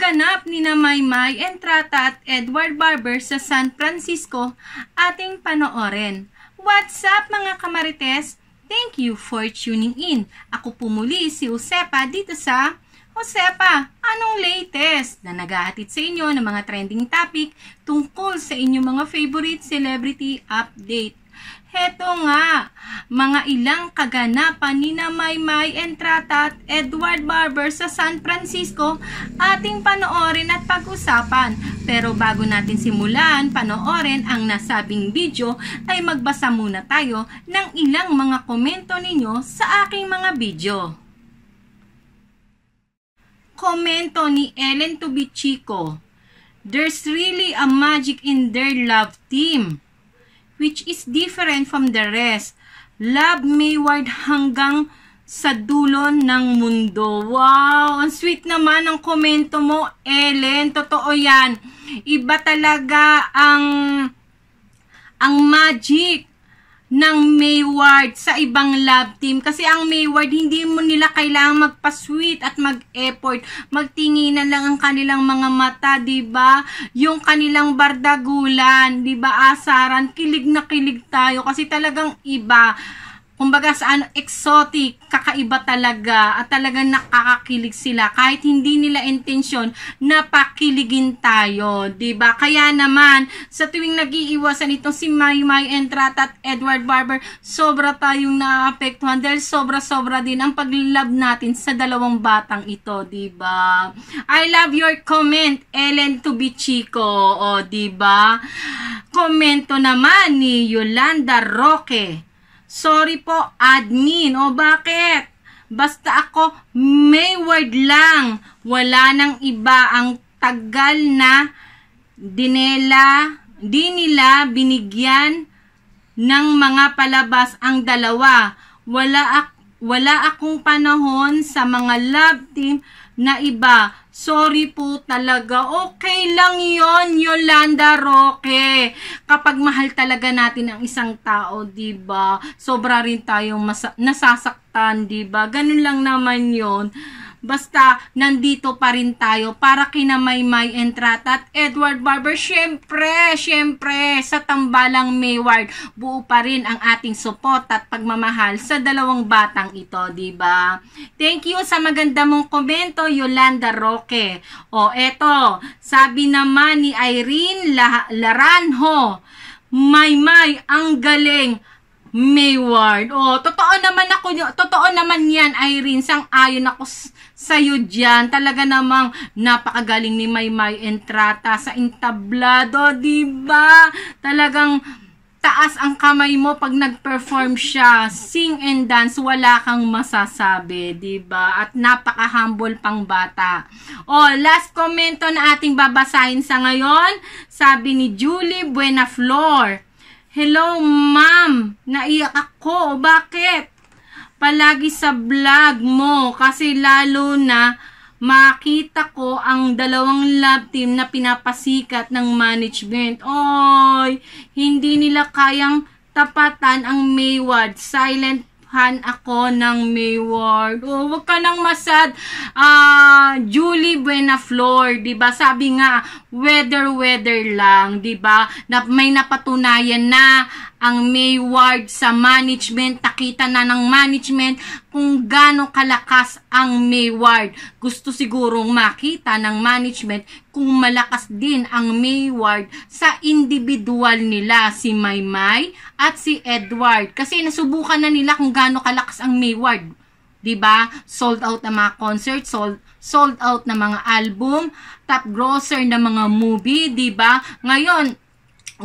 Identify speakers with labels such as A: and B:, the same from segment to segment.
A: ganap ni na Maymay Entrata at Edward Barber sa San Francisco ating panoorin. What's up mga kamarites? Thank you for tuning in. Ako po muli si Josepa dito sa Josepa, anong latest na naghahatid sa inyo ng mga trending topic tungkol sa inyong mga favorite celebrity update. Heto nga, mga ilang kaganapan ni na Maymay Entrata at Edward Barber sa San Francisco ating panoorin at pag-usapan. Pero bago natin simulan panoorin ang nasabing video ay magbasa muna tayo ng ilang mga komento ninyo sa aking mga video. Komento ni Ellen Tubichico, "There's really a magic in their love team, which is different from the rest. Love Mayward hanggang sa dulo ng mundo." Wow! Ang sweet naman ang komento mo, Ellen. Totoo yan. Iba talaga ang magic ng Mayward sa ibang love team. Kasi ang Mayward, hindi mo nila kailangang magpa-sweet at mag-effort. Magtinginan lang ang kanilang mga mata, diba? Yung kanilang bardagulan, diba? Asaran, kilig na kilig tayo. Kasi talagang iba. Kumbaga sa exotic, kakaiba talaga at talagang nakakakilig sila kahit hindi nila intensyon na pakiligin tayo, 'di ba? Kaya naman sa tuwing nag-iiwasan itong si Maymay Entrata at Edward Barber, sobra tayong naapektuhan dahil sobra-sobra din ang pag-love natin sa dalawang batang ito, 'di ba? I love your comment, Ellen Tubichico, o 'di ba? Komento naman ni Yolanda Roque, "Sorry po, admin." O bakit? Basta ako, Mayward lang. Wala nang iba. Ang tagal na di nila binigyan ng mga palabas ang dalawa. Wala akong panahon sa mga love team na iba. Sorry po talaga. Okay lang yon, Yolanda Roque. Kapag mahal talaga natin ang isang tao, diba? Sobra rin tayong nasasaktan, diba? Ganun lang naman yon. Basta nandito pa rin tayo para kina Maymay Entrata at Edward Barber. Syempre, sa tambalang Mayward, buo pa rin ang ating support at pagmamahal sa dalawang batang ito, diba? Thank you sa maganda mong komento, Yolanda Roque. O eto, sabi naman ni Irene Laranjo, "Maymay, ang galing, Mayward." Oh, totoo naman yan, Irene. Sang-ayon ako sa'yo dyan. Talaga namang napakagaling ni Maymay Entrata sa entablado, diba? Talagang taas ang kamay mo pag nag-perform siya. Sing and dance, wala kang masasabi, diba? At napaka-humble pang bata. Oh, last komento na ating babasahin sa ngayon. Sabi ni Julie Buenaflor, "Hello, ma'am. Naiyak ako. Bakit? Palagi sa vlog mo kasi lalo na makita ko ang dalawang love team na pinapasikat ng management. Oy, hindi nila kayang tapatan ang Mayward. Silent fan ako ng Mayward." Oh, wag ka nang masad, Julie Buenaflor, diba? Sabi nga, weather lang, diba? Na may napatunayan na ang Mayward sa management. Nakita na ng management kung gaano kalakas ang Mayward. Gusto sigurong makita ng management kung malakas din ang Mayward sa individual nila, si Maymay at si Edward. Kasi nasubukan na nila kung gaano kalakas ang Mayward. Diba? Sold out na mga concert, sold out na mga album, top grosser na mga movie, diba? Ngayon,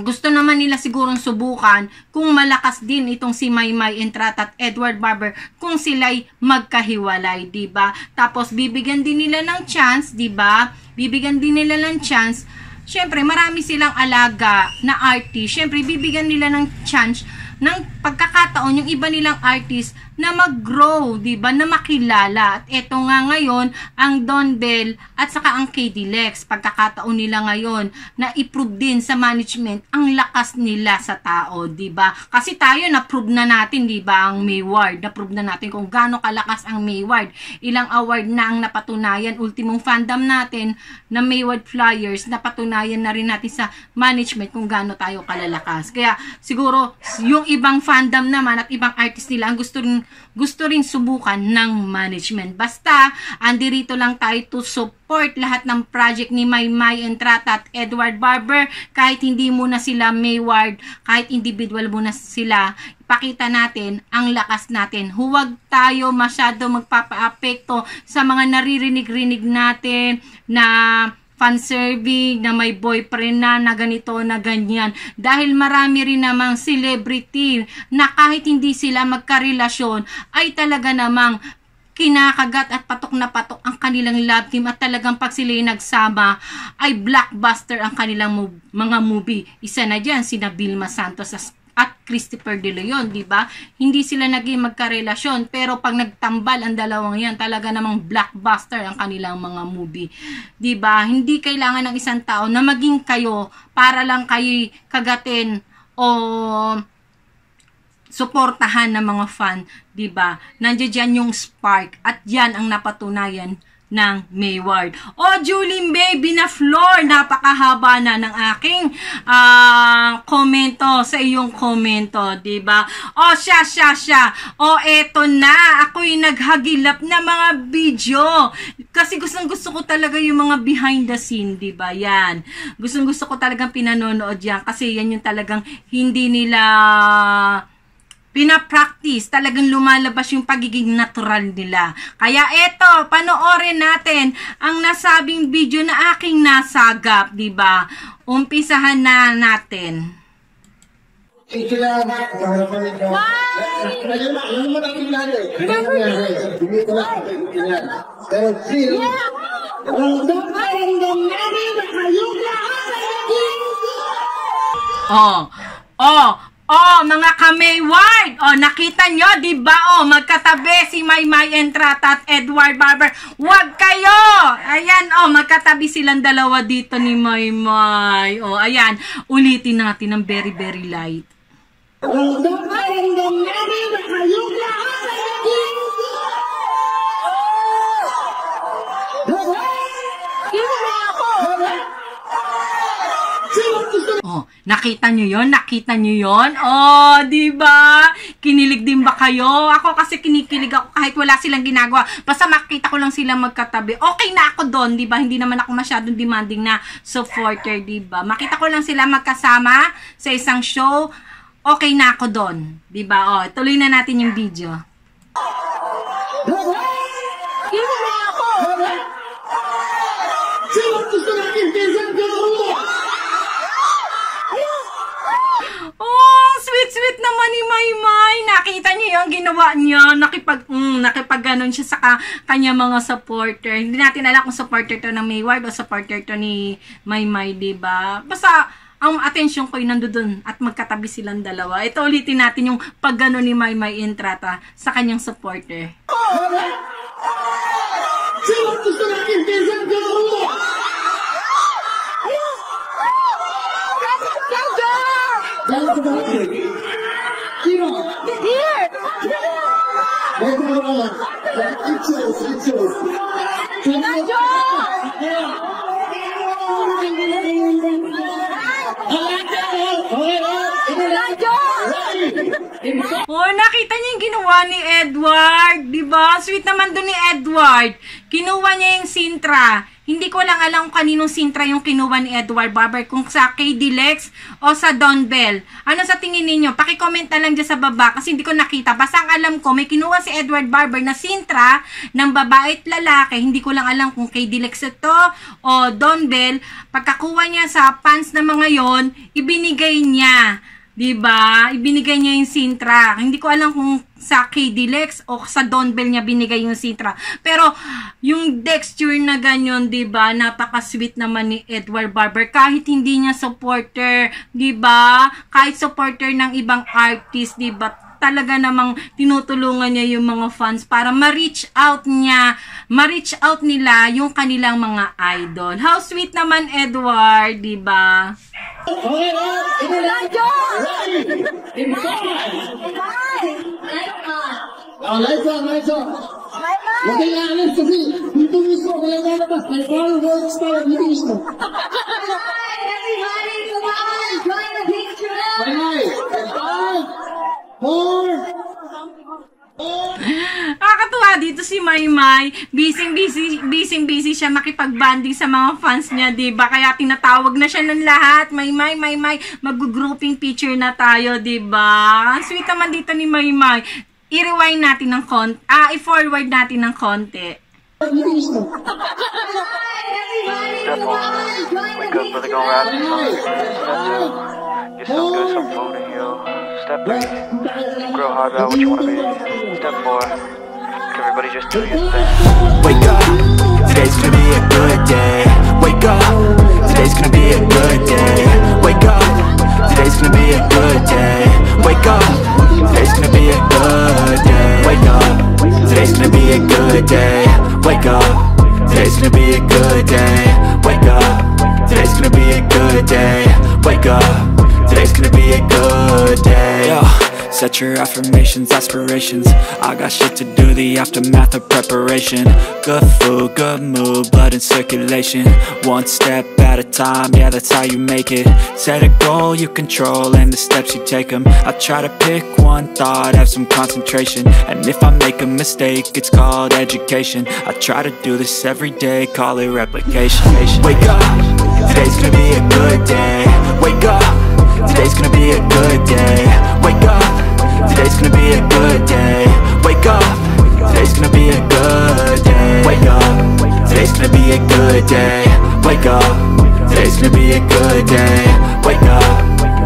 A: gusto naman nila sigurong subukan kung malakas din itong si Maymay Entrata at Edward Barber kung sila'y magkahiwalay, diba? Tapos bibigyan din nila ng chance, diba? Bibigyan din nila ng chance. Syempre, marami silang alaga na artist. Syempre, bibigyan nila ng chance ng pagkakataon yung iba nilang artist na mag-grow, 'di ba? Na makilala. At eto nga ngayon ang Don Bell at saka ang KD Lex, pagkakataon nila ngayon na i-prove din sa management ang lakas nila sa tao, 'di ba? Kasi tayo na-prove na natin, 'di ba, ang Mayward. Na-prove na natin kung gaano kalakas ang Mayward. Ilang award na ang napatunayan, ultimong fandom natin na Mayward Flyers, napatunayan na rin natin sa management kung gaano tayo kalalakas. Kaya siguro yung ibang fandom naman at ibang artist nila ang gusto rin subukan ng management. Basta andirito lang tayo to support lahat ng project ni Maymay Entrata at Edward Barber. Kahit hindi muna sila Mayward, kahit individual muna sila, ipakita natin ang lakas natin. Huwag tayo masyado magpapa-apekto sa mga naririnig-rinig natin na fan-serving, na may boyfriend na ganito, na ganyan. Dahil marami rin namang celebrity na kahit hindi sila magkarelasyon, ay talaga namang kinakagat at patok na patok ang kanilang love team at talagang pag sila nagsama ay blockbuster ang kanilang mga movie. Isa na dyan, sina Vilma Santos at Christopher De Leon, di ba? Hindi sila naging magkarelasyon, pero pag nagtambal ang dalawang yan, talaga namang blockbuster ang kanilang mga movie. Di ba? Hindi kailangan ng isang tao na maging kayo para lang kayo kagatin o suportahan ng mga fan, di ba? Nandiyan yung spark at yan ang napatunayan ng Mayward. Julie Baby na Floor, napakahaba na ng aking komento sa iyong komento, diba? Siya. Eto na, ako'y naghagilap na mga video. Kasi gusto ko talaga yung mga behind the scene, diba? Yan. Gusto ko talagang pinanonood yan. Kasi yan yung talagang hindi nila pinapractice, talagang lumalabas yung pagiging natural nila. Kaya eto, panoorin natin ang nasabing video na aking nasagap, di ba? Umpisahan na natin. Mga ka-Mayward, nakita nyo, di ba? Magkatabi si Maymay Entrata at Edward Barber. Huwag kayo! Ayan, magkatabi silang dalawa dito ni Maymay. Ayan, ulitin natin ng very, very light. Nakita nyo yon? Nakita nyo yon? Di ba? Kinilig din ba kayo? Ako kasi kinikilig ako kahit wala silang ginagawa. Basta makita ko lang silang magkatabi. Okay na ako doon, di ba? Hindi naman ako masyadong demanding na supporter, di ba? Makita ko lang sila magkasama sa isang show. Okay na ako doon, di ba? Tuloy na natin yung video. Sweet naman ni Maymay. Nakita niyo yung ginawa niya. Nakipag-ganon siya sa kanya mga supporter. Hindi natin alam kung supporter to ng Mayward o supporter to ni Maymay, diba? Basta, ang atensyon ko yung nandoon at magkatabi silang dalawa. Ito ulitin natin yung pag-ganon ni Maymay Entrata sa kanyang supporter. Nakita niyo yung ginawa ni Edward, diba? Sweet naman doon ni Edward. Kinuha niya yung Sintra. Hindi ko lang alam kung kaninong Sintra yung kinuha ni Edward Barber, kung sa KD Lex o sa Don Bell. Ano sa tingin ninyo? Paki-comment na lang dyan sa baba kasi hindi ko nakita. Basta ang alam ko, may kinuha si Edward Barber na Sintra ng babae at lalaki. Hindi ko lang alam kung KD Lex ito o Don Bell. Pagkakuha niya sa fans na mga yon, ibinigay niya. Diba? Ibinigay niya yung Sintra. Hindi ko alam kung sa KD Lex o sa Don Bell niya binigay yung Sintra. Pero yung Dexter na ganyan, 'di ba? Napaka-sweet naman ni Edward Barber kahit hindi niya supporter, 'di ba? Kahit supporter ng ibang artist, 'di ba? Talaga namang tinutulungan niya yung mga fans para ma-reach out nila yung kanilang mga idol. How sweet naman, Edward, 'di ba? Nakakatuwa dito si Maymay. Busy siya makipag-banding sa mga fans niya, 'di ba? Kaya tinatawag na siya ng lahat. Maymay, mag-grouping picture na tayo, 'di ba? Sweet naman dito ni Maymay. I-rewind natin ng konti. I-forward natin ng konti.
B: Step one. Wake up, brother, go ride the sun. Step two. Get some good, some food in you. Step three. Grow hard about what you want to be. Step four. Everybody just do your thing.
C: Wake up, today's gonna be a good day. Wake up, today's gonna be a good day. Wake up, today's gonna be a good day. Wake up, today's gonna be a good day. Wake up, today's gonna be a good day. Wake up, today's gonna be a good day. Wake up, today's gonna be a good day. Wake up, today's gonna be a good day. Yo. Set your affirmations, aspirations. I got shit to do, the aftermath of preparation. Good food, good mood, blood in circulation. One step at a time, yeah, that's how you make it. Set a goal you control and the steps you take them. I try to pick one thought, have some concentration. And if I make a mistake, it's called education. I try to do this every day, call it replication. Wake up, today's gonna be a good day. Wake up, today's gonna be a good day. Wake up, today's gonna be a good day. Wake up, today's gonna be a good day. Wake up, today's gonna be a good day. Wake up, today's gonna be a good day. Wake up,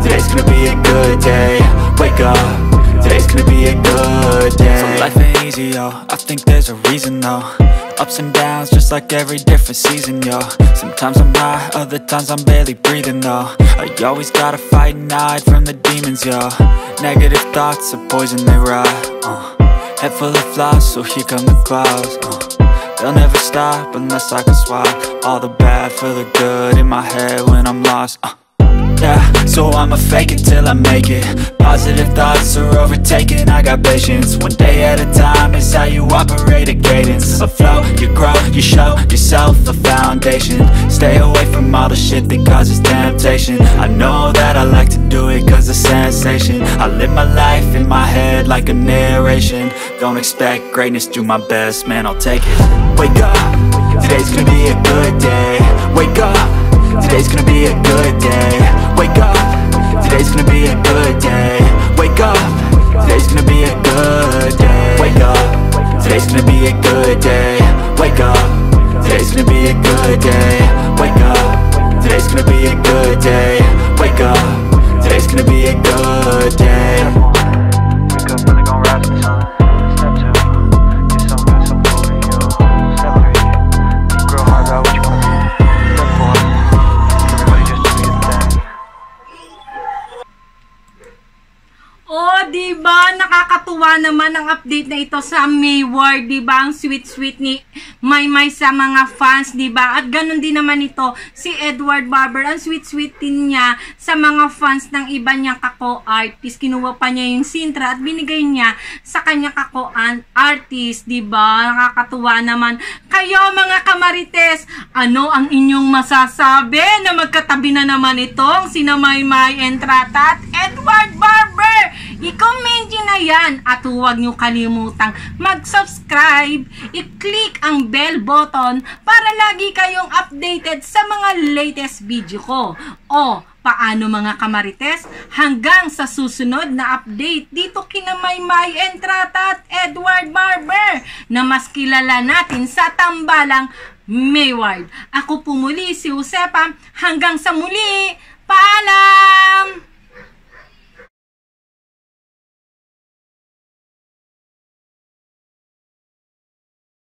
C: today's gonna be a good day. Wake up, today's gonna be a good day. So life ain't easy, yo, I think there's a reason though. Ups and downs, just like every different season, yo. Sometimes I'm high, other times I'm barely breathing, though. I always gotta fight and hide from the demons, yo. Negative thoughts are poison, they rot. Head full of flies, so here come the clouds. They'll never stop unless I can swap all the bad for the good in my head when I'm lost. Yeah, so I'ma fake it till I make it. Positive thoughts are overtaken, I got patience. One day at a time is how you operate a cadence. A flow, you grow, you show yourself a foundation. Stay away from all the shit that causes temptation. I know that I like to do it cause it's sensation. I live my life in my head like a narration. Don't expect greatness, do my best, man, I'll take it. Wake up, today's gonna be a good day. Wake up, today's gonna be a good day. Wake up, today's gonna be a good day. Wake up, today's gonna be a good day. Wake up, today's gonna be a good day. Wake up, today's gonna be a good day. Wake up, today's gonna be a good day. Wake up, today's gonna be a good day.
B: Wake up, brother, gon' rise to the sun. Step two. Get some good, some food in you. Step three. Grow hard about what you wanna be. Step four. Everybody just do your thing.
A: Oh, diba? Nakakatuwa naman ang update na ito sa Mayward, diba? Ang sweet-sweet ni Maymay sa mga fans, diba? At ganun din naman ito si Edward Barber. Ang sweet-sweet din niya sa mga fans ng iba niyang kako-artist. Kinuha pa niya yung Sintra at binigay niya sa kanyang kako-artist, diba? Nakakatuwa naman. Kayo mga kamarites, ano ang inyong masasabi na magkatabi na naman itong sina Maymay Entrata at Edward Barber? I-comment nyo na yan at huwag nyo kalimutang mag-subscribe, i-click ang bell button para lagi kayong updated sa mga latest video ko. O, paano mga kamarites? Hanggang sa susunod na update dito kina Maymay Entrata at Edward Barber na mas kilala natin sa tambalang Mayward. Ako po muli si Josepa. Hanggang sa muli, paalam!